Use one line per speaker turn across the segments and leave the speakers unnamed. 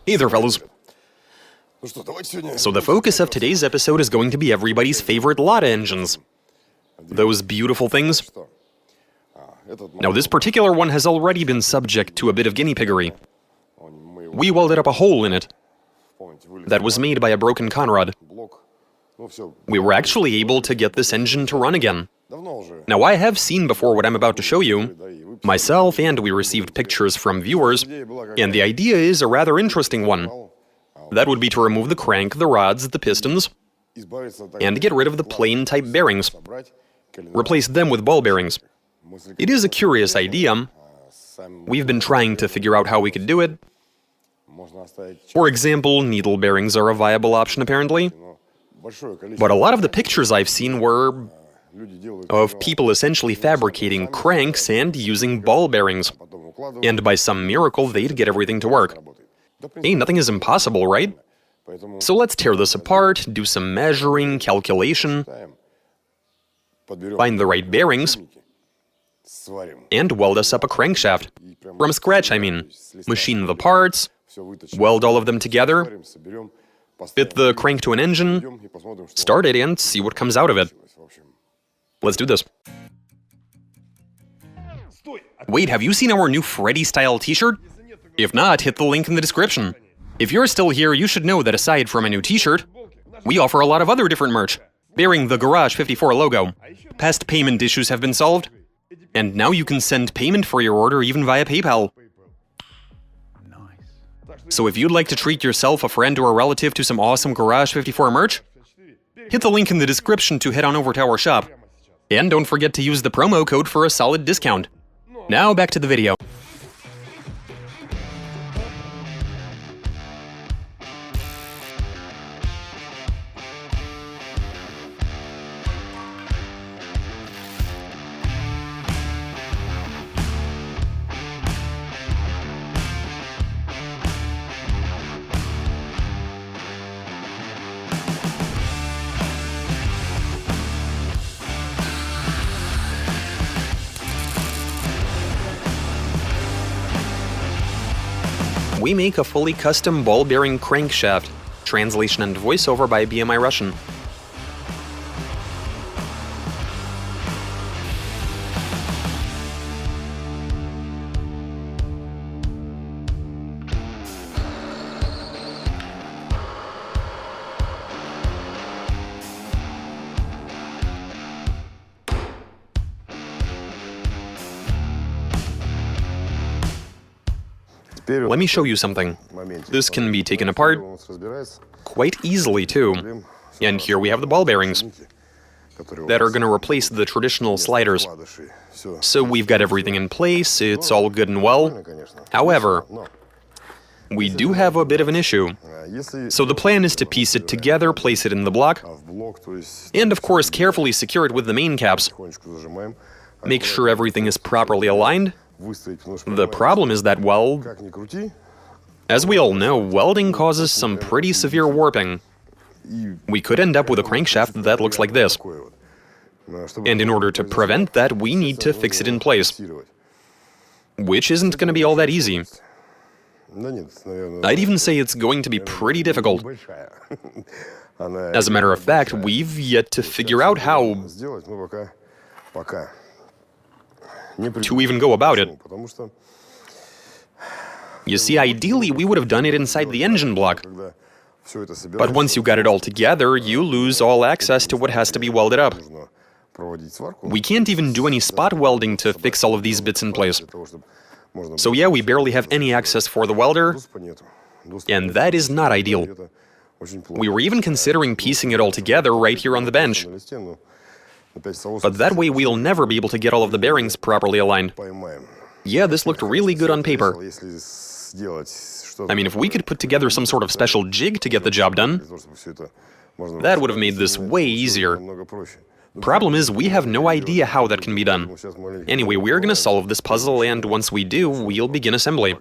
Hey there, fellas. So the focus of today's episode is going to be everybody's favorite Lada engines. Those beautiful things. Now, this particular one has already been subject to a bit of guinea piggery. We welded up a hole in it that was made by a broken conrod. We were actually able to get this engine to run again. Now, I have seen before what I'm about to show you, myself, and we received pictures from viewers, and the idea is a rather interesting one. That would be to remove the crank, the rods, the pistons, and get rid of the plain-type bearings. Replace them with ball bearings. It is a curious idea. We've been trying to figure out how we could do it. For example, needle bearings are a viable option, apparently. But a lot of the pictures I've seen were of people essentially fabricating cranks and using ball bearings. And by some miracle, they'd get everything to work. Hey, nothing is impossible, right? So let's tear this apart, do some measuring, calculation, find the right bearings, and weld us up a crankshaft. From scratch, I mean. Machine the parts, weld all of them together, fit the crank to an engine, start it, and see what comes out of it. Let's do this. Wait, have you seen our new Freddy-style t-shirt? If not, hit the link in the description. If you're still here, you should know that aside from a new t-shirt, we offer a lot of other different merch, bearing the Garage 54 logo. Past payment issues have been solved, and now you can send payment for your order even via PayPal. So if you'd like to treat yourself, a friend, or a relative to some awesome Garage 54 merch, hit the link in the description to head on over to our shop. And don't forget to use the promo code for a solid discount. Now back to the video. We make a fully custom ball-bearing crankshaft. Translation and voiceover by BMI Russian. Let me show you something. This can be taken apart quite easily too. And here we have the ball bearings that are going to replace the traditional sliders. So we've got everything in place, it's all good and well. However, we do have a bit of an issue. So the plan is to piece it together, place it in the block, and of course carefully secure it with the main caps. Make sure everything is properly aligned. The problem is that, well, as we all know, welding causes some pretty severe warping. We could end up with a crankshaft that looks like this. And in order to prevent that, we need to fix it in place. Which isn't going to be all that easy. I'd even say it's going to be pretty difficult. As a matter of fact, we've yet to figure out how to even go about it. You see, ideally, we would have done it inside the engine block. But once you got it all together, you lose all access to what has to be welded up. We can't even do any spot welding to fix all of these bits in place. So yeah, we barely have any access for the welder, and that is not ideal. We were even considering piecing it all together right here on the bench. But that way we'll never be able to get all of the bearings properly aligned. Yeah, this looked really good on paper. I mean, if we could put together some sort of special jig to get the job done, that would have made this way easier. Problem is, we have no idea how that can be done. Anyway, we're gonna solve this puzzle, and once we do, we'll begin assembly.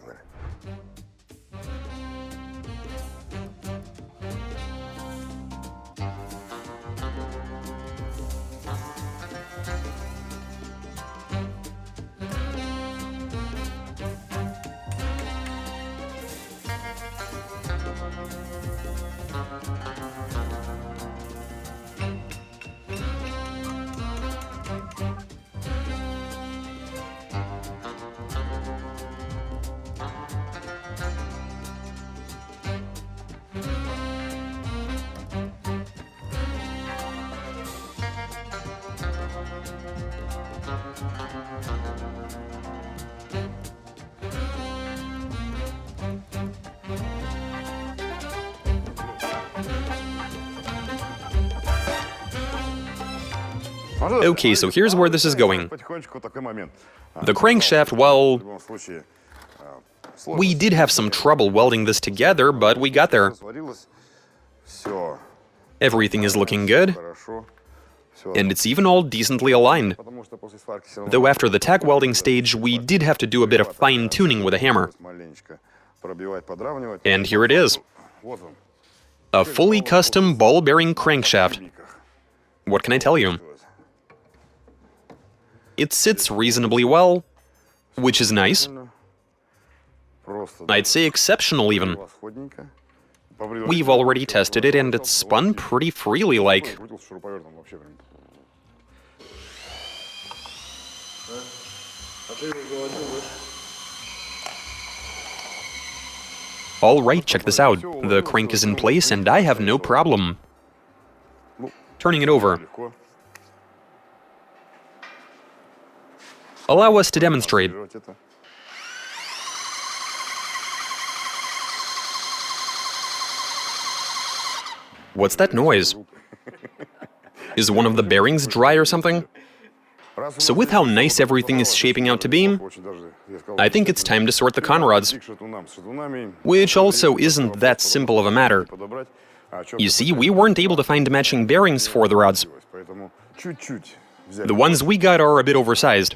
Okay, so here's where this is going. The crankshaft, well, we did have some trouble welding this together, but we got there. Everything is looking good, and it's even all decently aligned. Though after the tack welding stage, we did have to do a bit of fine-tuning with a hammer. And here it is. A fully custom ball-bearing crankshaft. What can I tell you? It sits reasonably well, which is nice. I'd say exceptional even. We've already tested it and it's spun pretty freely like. Alright, check this out. The crank is in place and I have no problem turning it over. Allow us to demonstrate. What's that noise? Is one of the bearings dry or something? So with how nice everything is shaping out to be, I think it's time to sort the conrods. Which also isn't that simple of a matter. You see, we weren't able to find matching bearings for the rods. The ones we got are a bit oversized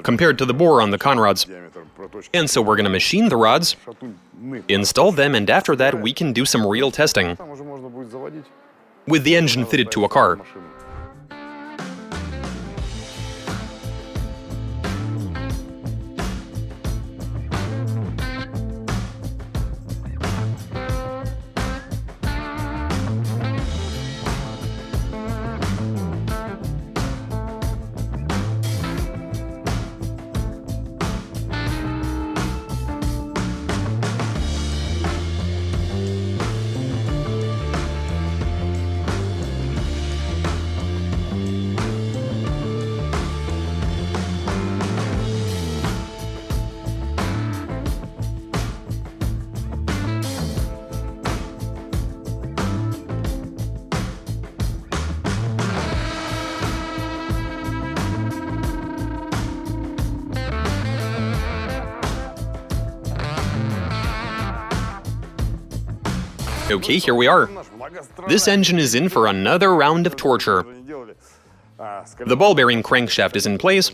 compared to the bore on the conrods. And so we're gonna machine the rods, install them, and after that we can do some real testing with the engine fitted to a car. Okay, here we are. This engine is in for another round of torture. The ball-bearing crankshaft is in place.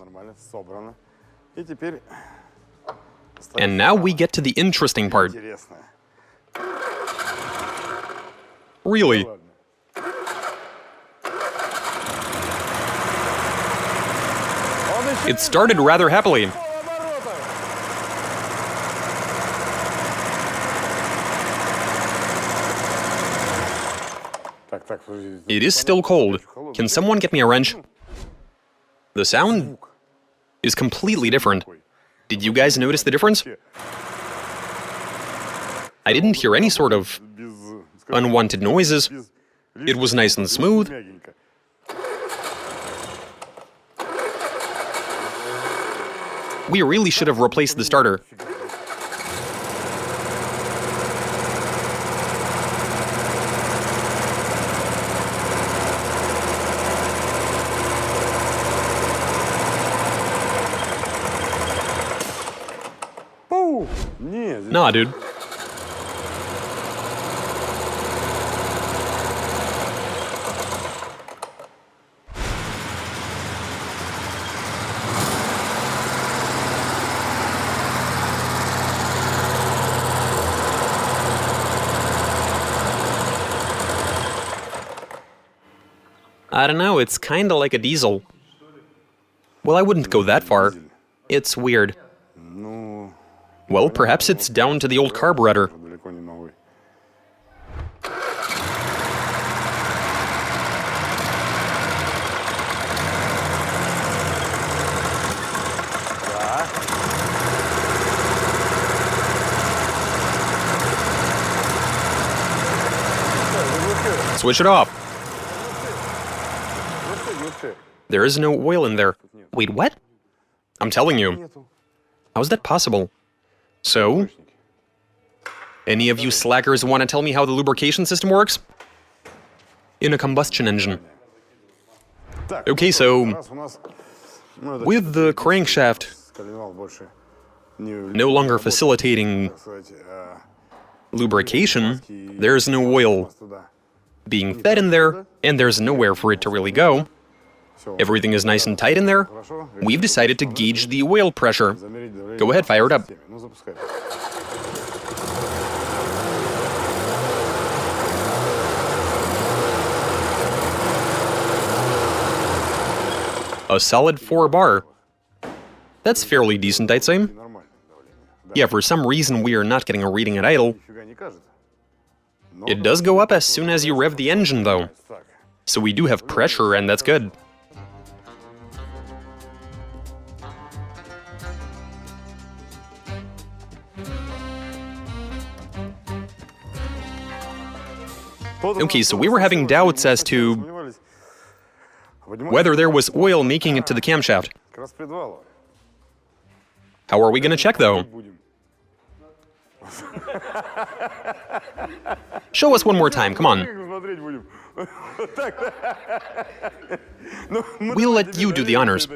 And now we get to the interesting part. Really? It started rather happily. It is still cold. Can someone get me a wrench? The sound is completely different. Did you guys notice the difference? I didn't hear any sort of unwanted noises. It was nice and smooth. We really should have replaced the starter. Nah, dude. I don't know, it's kinda like a diesel. Well, I wouldn't go that far. It's weird. Well, perhaps it's down to the old carburetor. Switch it off. There is no oil in there. Wait, what? I'm telling you. How's that possible? So, any of you slackers want to tell me how the lubrication system works? In a combustion engine. Okay, so with the crankshaft no longer facilitating lubrication, there's no oil being fed in there, and there's nowhere for it to really go. Everything is nice and tight in there. We've decided to gauge the oil pressure. Go ahead, fire it up. A solid 4 bar. That's fairly decent, I'd say. Yeah, for some reason we are not getting a reading at idle. It does go up as soon as you rev the engine, though. So we do have pressure, and that's good. Okay, so we were having doubts as to whether there was oil making it to the camshaft. How are we going to check, though? Show us one more time, come on. We'll let you do the honors.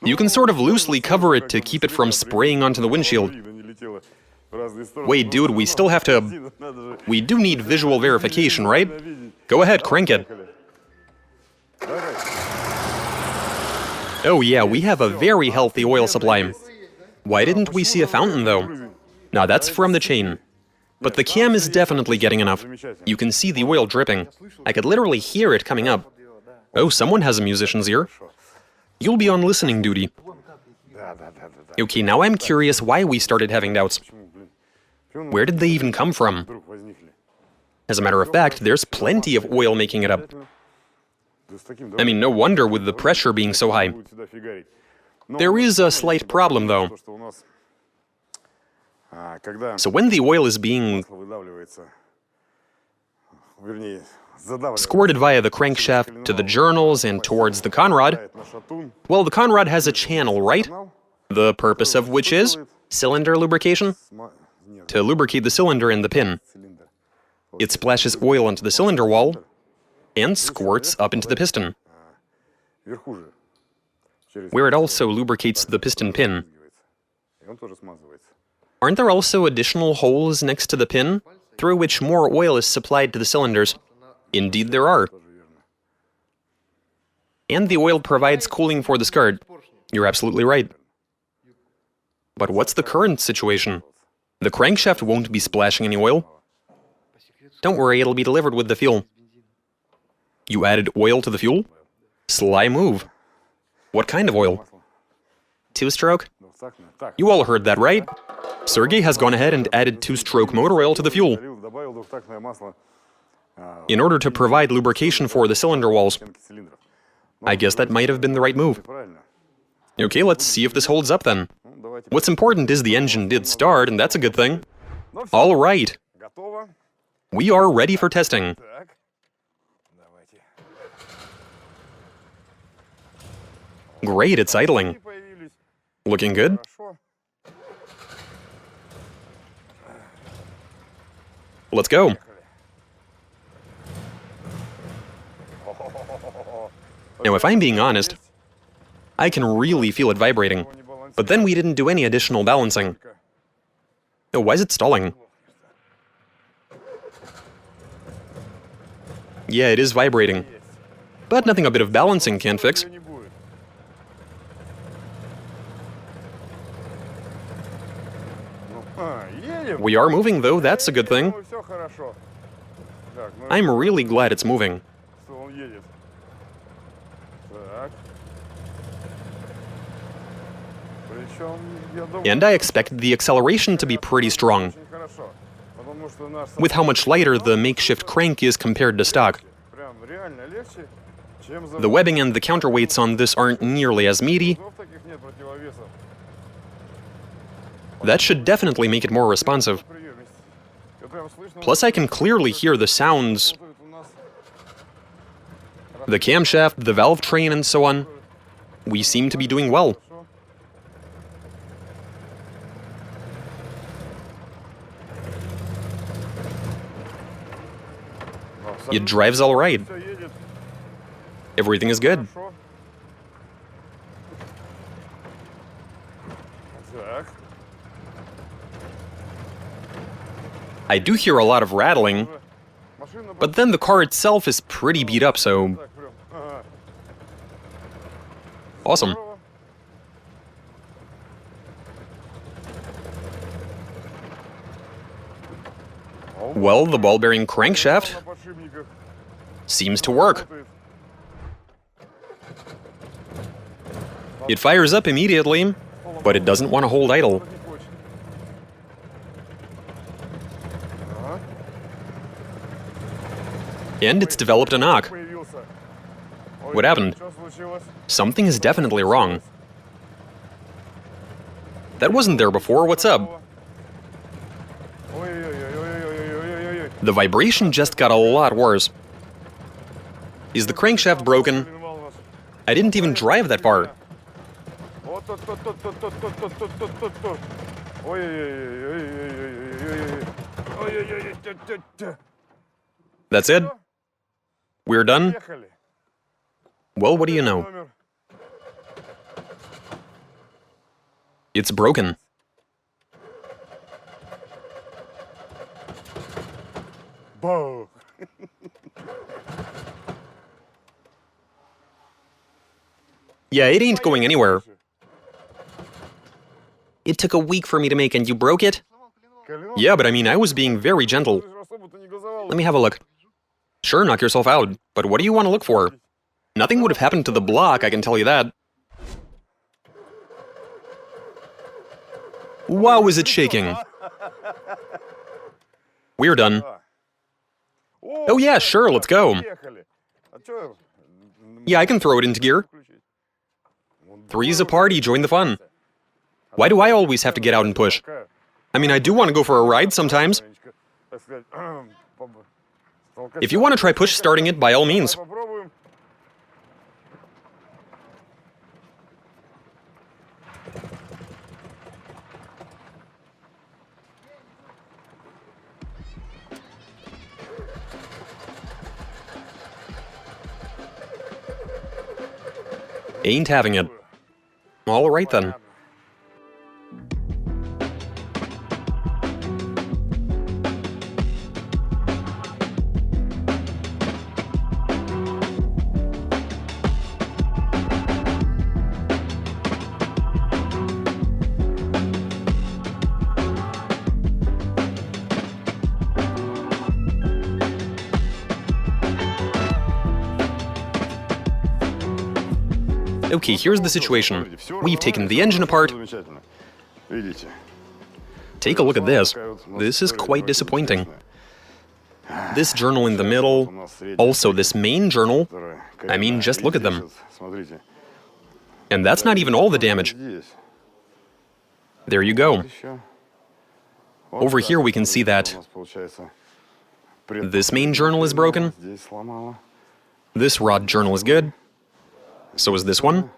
You can sort of loosely cover it to keep it from spraying onto the windshield. Wait, dude, we still have to... We do need visual verification, right? Go ahead, crank it. Oh yeah, we have a very healthy oil supply. Why didn't we see a fountain, though? Now that's from the chain. But the cam is definitely getting enough. You can see the oil dripping. I could literally hear it coming up. Oh, someone has a musician's ear. You'll be on listening duty. Okay, now I'm curious why we started having doubts. Where did they even come from? As a matter of fact, there's plenty of oil making it up. I mean, no wonder with the pressure being so high. There is a slight problem, though. So when the oil is being squirted via the crankshaft to the journals and towards the conrod, well, the conrod has a channel, right? The purpose of which is cylinder lubrication? To lubricate the cylinder and the pin. It splashes oil onto the cylinder wall and squirts up into the piston, where it also lubricates the piston pin. Aren't there also additional holes next to the pin, through which more oil is supplied to the cylinders? Indeed there are. And the oil provides cooling for the skirt. You're absolutely right. But what's the current situation? The crankshaft won't be splashing any oil. Don't worry, it'll be delivered with the fuel. You added oil to the fuel? Sly move. What kind of oil? Two-stroke? You all heard that, right? Sergey has gone ahead and added two-stroke motor oil to the fuel in order to provide lubrication for the cylinder walls. I guess that might have been the right move. Okay, let's see if this holds up then. What's important is the engine did start, and that's a good thing. All right. We are ready for testing. Great, it's idling. Looking good. Let's go. Now, if I'm being honest, I can really feel it vibrating. But then we didn't do any additional balancing. Oh, why is it stalling? Yeah, it is vibrating. But nothing a bit of balancing can't fix. We are moving, though, that's a good thing. I'm really glad it's moving. And I expect the acceleration to be pretty strong, with how much lighter the makeshift crank is compared to stock. The webbing and the counterweights on this aren't nearly as meaty. That should definitely make it more responsive. Plus, I can clearly hear the sounds. The camshaft, the valve train, and so on. We seem to be doing well. It drives all right. Everything is good. I do hear a lot of rattling, but then the car itself is pretty beat up, so... Awesome. Well, the ball bearing crankshaft seems to work. It fires up immediately, but it doesn't want to hold idle. And it's developed a knock. What happened? Something is definitely wrong. That wasn't there before, what's up? The vibration just got a lot worse. Is the crankshaft broken? I didn't even drive that far. That's it? We're done? Well, what do you know? It's broken. Yeah, it ain't going anywhere. It took a week for me to make and you broke it? Yeah, but I mean, I was being very gentle. Let me have a look. Sure, knock yourself out, but what do you want to look for? Nothing would have happened to the block, I can tell you that. Wow, is it shaking? We're done. Oh yeah, sure, let's go. Yeah, I can throw it into gear. Three's a party, join the fun. Why do I always have to get out and push? I mean, I do want to go for a ride sometimes. If you want to try push starting it, by all means. Ain't having it. All right then. Okay, here's the situation. We've taken the engine apart. Take a look at this. This is quite disappointing. This journal in the middle, also this main journal. I mean, just look at them. And that's not even all the damage. There you go. Over here we can see that this main journal is broken. This rod journal is good. So is this one?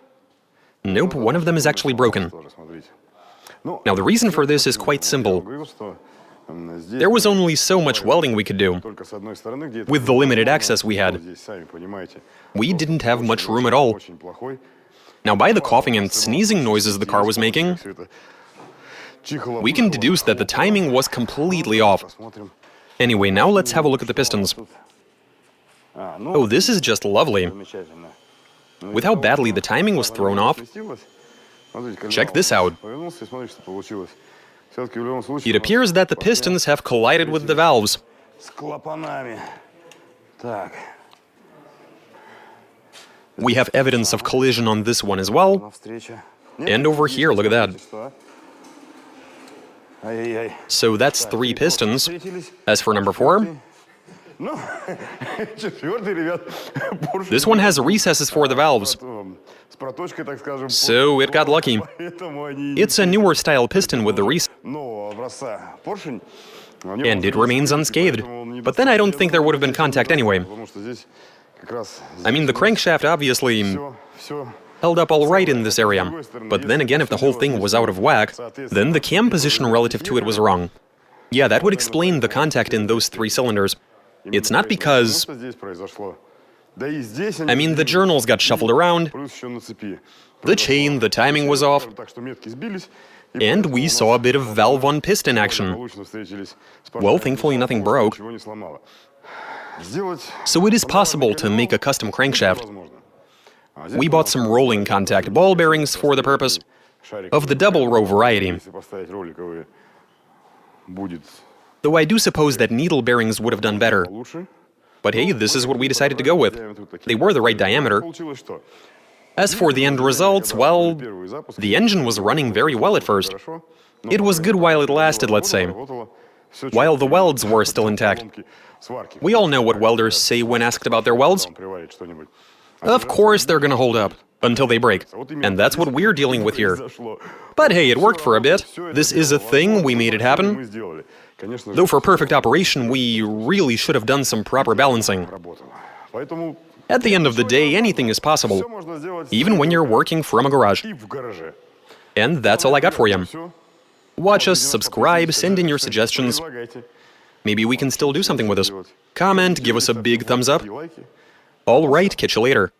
Nope, one of them is actually broken. Now the reason for this is quite simple. There was only so much welding we could do. With the limited access we had, we didn't have much room at all. Now by the coughing and sneezing noises the car was making, we can deduce that the timing was completely off. Anyway, now let's have a look at the pistons. Oh, this is just lovely. With how badly the timing was thrown off, check this out. It appears that the pistons have collided with the valves. We have evidence of collision on this one as well. And over here, look at that. So that's 3 pistons. As for number 4, this one has recesses for the valves, so it got lucky. It's a newer style piston with the recess, and it remains unscathed. But then I don't think there would have been contact anyway. I mean, the crankshaft obviously held up all right in this area, but then again, if the whole thing was out of whack, then the cam position relative to it was wrong. Yeah, that would explain the contact in those 3 cylinders. It's not because I mean, the journals got shuffled around, the chain, the timing was off, and we saw a bit of valve-on-piston action. Well, thankfully nothing broke. So it is possible to make a custom crankshaft. We bought some rolling contact ball bearings for the purpose, of the double-row variety. Though I do suppose that needle bearings would have done better. But hey, this is what we decided to go with. They were the right diameter. As for the end results, well, the engine was running very well at first. It was good while it lasted, let's say, while the welds were still intact. We all know what welders say when asked about their welds. Of course they're gonna hold up, until they break. And that's what we're dealing with here. But hey, it worked for a bit. This is a thing, we made it happen. Though for perfect operation, we really should have done some proper balancing. At the end of the day, anything is possible, even when you're working from a garage. And that's all I got for you. Watch us, subscribe, send in your suggestions. Maybe we can still do something with this. Comment, give us a big thumbs up. All right, catch you later.